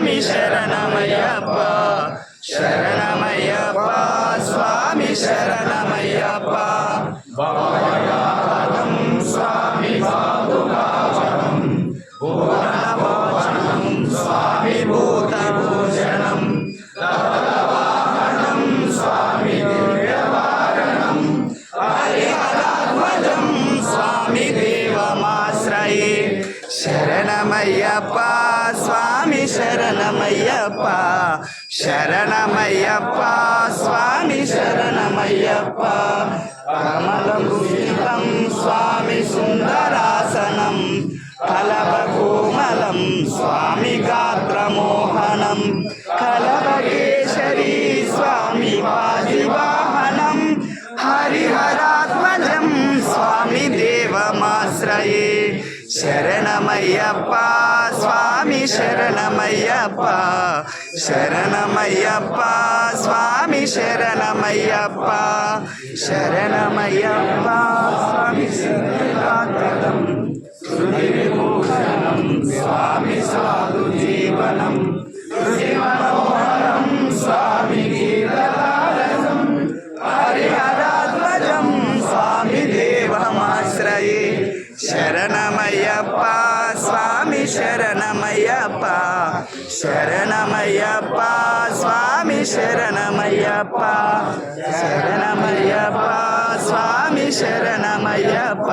స్వామి శరణమయ్యప్ప శరణమయ్యప్ప స్వామి శరణమయ్యప్ప భవయాదం స్వామి బాబుగావరం భువనభోజనం స్వామి భూతభూషణం వాహనం స్వామి దివ్యవారణం హరిహరాధ్వజం స్వామి దేవమాశ్రయే శరణమయ్యప్ప స్వామి శరణమయ్యప్ప శరణమయ్యప్ప స్వామి శరణమయ్యప్ప కమలభూషితం స్వామి సుందరాసనం కలభకోమలం స్వామి గాత్రమోహనం కలభకేశరీ స్వామి వాజివాహనం హరిహరాత్మజం స్వామి దేవమాశ్రయే శరణమయ్యప్ప స్వామి శరణమయ్యప్ప శరణమయ్యప్ప స్వామి శరణమయ్యప్ప శరణమయ్యప్ప స్వామి శరణం శృతివిభూషణం స్వామి సాధు జీవనం మనోహరం స్వామి గీతలాలసం హరిహరాధ్వజం స్వామి దేవమాశ్రయే శరణమయ్యప్ప స్వామి శరణమయ్యప్ప శరణమయ్యప్ప స్వామి శరణమయ్యప్ప శరణమయ్యప్ప స్వామి శరణమయ్యప్ప